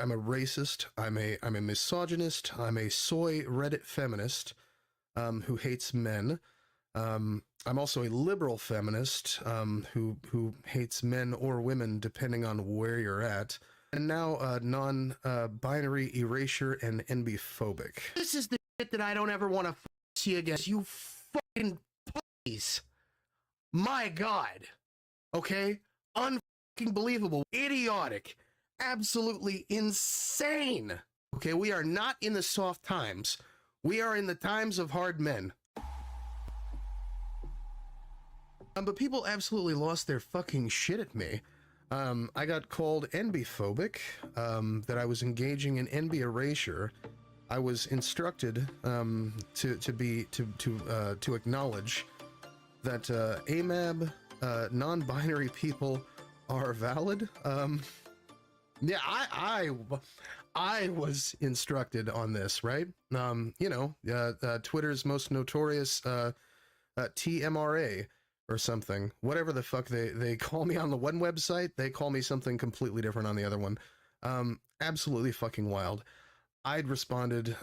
I'm a racist. I'm a misogynist. I'm a soy Reddit feminist who hates men. I'm also a liberal feminist who hates men or women depending on where you're at. And now non-binary erasure and NB-phobic. This is the shit that I don't ever want to see again. You fucking puppies. My God. Okay? Unfucking believable. Idiotic. Absolutely insane. Okay, we are not in the soft times. We are in the times of hard men. But people absolutely lost their fucking shit at me. I got called NB-phobic, that I was engaging in NB erasure. I was instructed to acknowledge that AMAB non-binary people are valid. Yeah, I was instructed on this, right? You know, Twitter's most notorious TMRA or something. Whatever the fuck they call me on the one website, they call me something completely different on the other one. Absolutely fucking wild. I'd responded,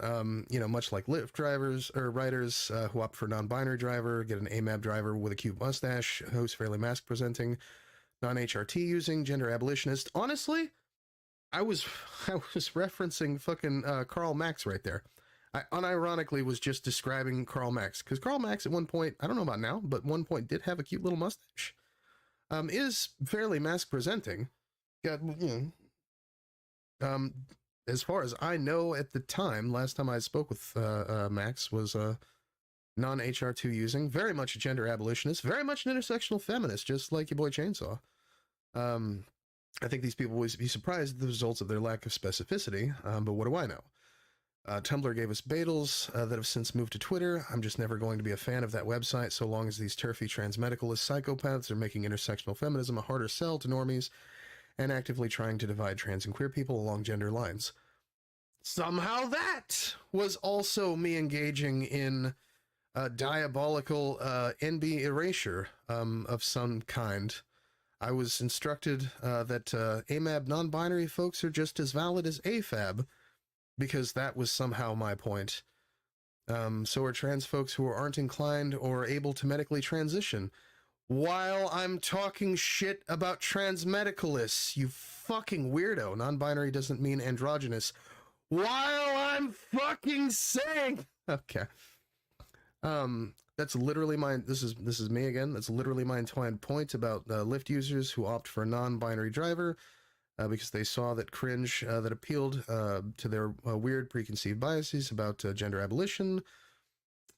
you know, much like Lyft drivers or writers who opt for non-binary driver, get an AMAB driver with a cute mustache, who's fairly mask presenting, non-HRT using, gender abolitionist. Honestly, I was referencing fucking Karl Marx right there. I unironically was just describing Karl Marx, because Karl Marx at one point, I don't know about now, but one point did have a cute little mustache. Is fairly mask presenting. Got, you know, as far as I know at the time, last time I spoke with Max was non-HR2 using, very much a gender abolitionist, very much an intersectional feminist, just like your boy Chainsaw. I think these people would be surprised at the results of their lack of specificity, but what do I know? Tumblr gave us Badals that have since moved to Twitter. I'm just never going to be a fan of that website so long as these turfy transmedicalist psychopaths are making intersectional feminism a harder sell to normies and actively trying to divide trans and queer people along gender lines. Somehow that was also me engaging in diabolical NB erasure of some kind. I was instructed that AMAB non-binary folks are just as valid as AFAB, because that was somehow my point. So are trans folks who aren't inclined or able to medically transition. While I'm talking shit about transmedicalists, you fucking weirdo. Non-binary doesn't mean androgynous. While I'm fucking saying... Okay. That's literally my... This is me again. That's literally my entire point about Lyft users who opt for a non-binary driver because they saw that cringe that appealed to their weird preconceived biases about gender abolition.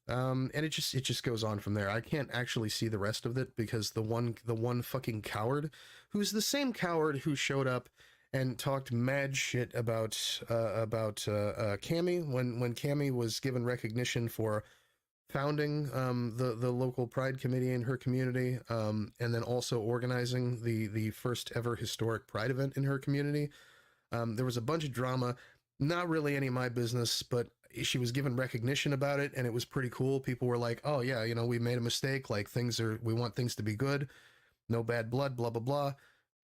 And it just goes on from there. I can't actually see the rest of it because the one fucking coward, who's the same coward who showed up and talked mad shit about Cammy when Cammy was given recognition for founding the local pride committee in her community, and then also organizing the first ever historic pride event in her community. There was a bunch of drama, not really any of my business, but she was given recognition about it, and it was pretty cool. People were like, oh yeah, you know, we made a mistake, like we want things to be good, no bad blood, blah blah blah.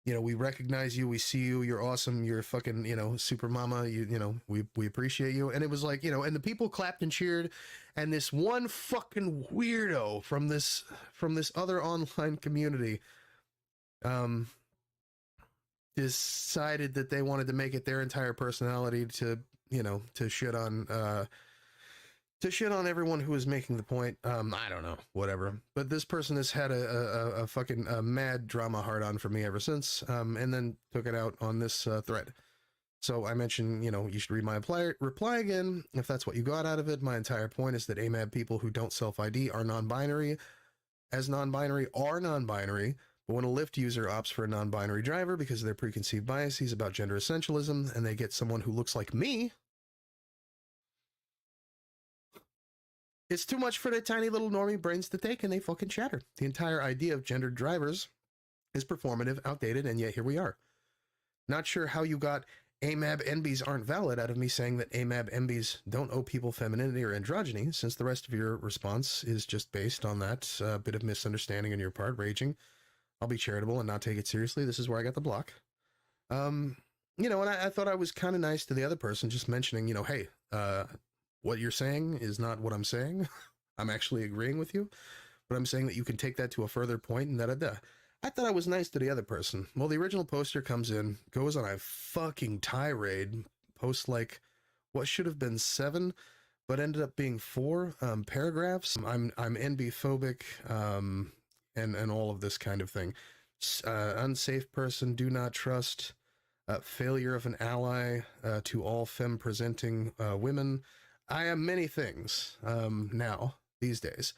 You know, we recognize you, we see you, you're awesome, you're fucking, you know, super mama, you know, we appreciate you. And it was like, you know, and the people clapped and cheered, and this one fucking weirdo from this other online community decided that they wanted to make it their entire personality to, you know, to shit on everyone who was making the point. I don't know, whatever. But this person has had a fucking mad drama hard on for me ever since, and then took it out on this thread. So I mentioned, you know, you should read my reply again if that's what you got out of it. My entire point is that AMAB people who don't self-ID are non-binary, as non-binary are non-binary, but when a Lyft user opts for a non-binary driver because of their preconceived biases about gender essentialism, and they get someone who looks like me, it's too much for their tiny little normie brains to take, and they fucking shatter. The entire idea of gendered drivers is performative, outdated, and yet here we are. Not sure how you got AMAB NBs aren't valid out of me saying that AMAB NBs don't owe people femininity or androgyny, since the rest of your response is just based on that bit of misunderstanding on your part, raging. I'll be charitable and not take it seriously. This is where I got the block. you know, and I thought I was kind of nice to the other person, just mentioning, you know, hey, what you're saying is not what I'm saying. I'm actually agreeing with you, but I'm saying that you can take that to a further point and da-da-da. I thought I was nice to the other person. Well, the original poster comes in, goes on a fucking tirade, posts like what should have been 7, but ended up being 4 paragraphs. I'm NB-phobic, and all of this kind of thing. Unsafe person, do not trust. Failure of an ally to all femme-presenting women. I am many things now these days.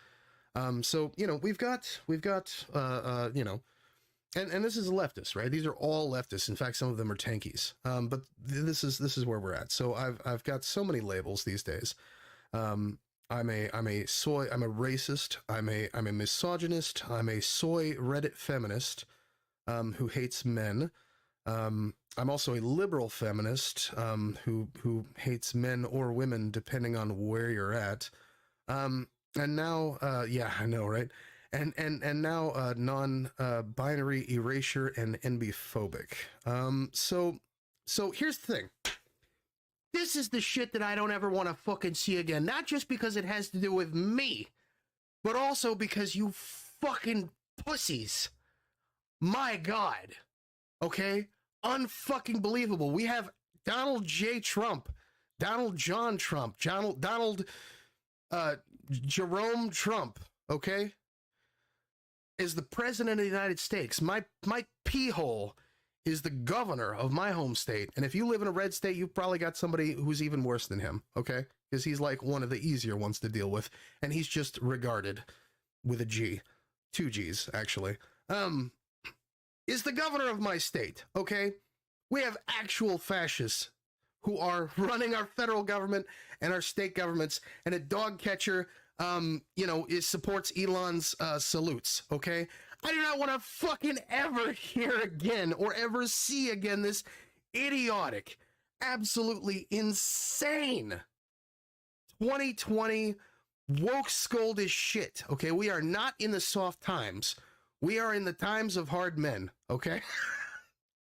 So you know we've got you know, and this is a leftist, right? These are all leftists. In fact, some of them are tankies. But this is where we're at. So I've got so many labels these days. I'm a racist. I'm a misogynist. I'm a soy Reddit feminist who hates men. I'm also a liberal feminist who hates men or women depending on where you're at. And now, yeah, I know, right? And now non-binary erasure and NB-phobic. So here's the thing. This is the shit that I don't ever want to fucking see again. Not just because it has to do with me, but also because you fucking pussies. My God. Okay? Unfucking believable. We have Donald J. Trump, Donald John Trump, Donald Jerome Trump, okay, is the president of the United States. My pee hole is the governor of my home state. And if you live in a red state, you've probably got somebody who's even worse than him, okay? Because he's like one of the easier ones to deal with. And he's just regarded with a G. 2 G's, actually. Is the governor of my state, okay? We have actual fascists who are running our federal government and our state governments, and a dog catcher, you know, supports Elon's salutes, okay? I do not want to fucking ever hear again or ever see again this idiotic, absolutely insane 2020 woke scold as shit, okay? We are not in the soft times. We are in the times of hard men, okay?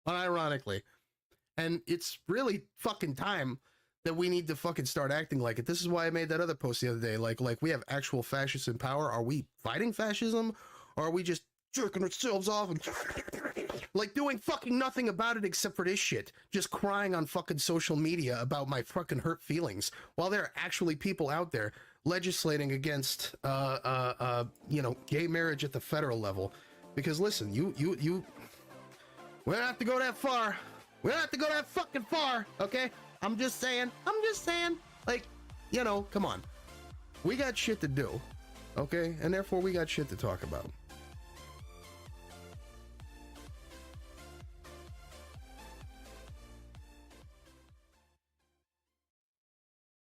Unironically. And it's really fucking time that we need to fucking start acting like it. This is why I made that other post the other day. Like we have actual fascists in power. Are we fighting fascism? Or are we just jerking ourselves off and like doing fucking nothing about it except for this shit? Just crying on fucking social media about my fucking hurt feelings while there are actually people out there legislating against, you know, gay marriage at the federal level. Because listen, we don't have to go that far. We don't have to go that fucking far, okay? I'm just saying, like, you know, come on. We got shit to do, okay? And therefore we got shit to talk about.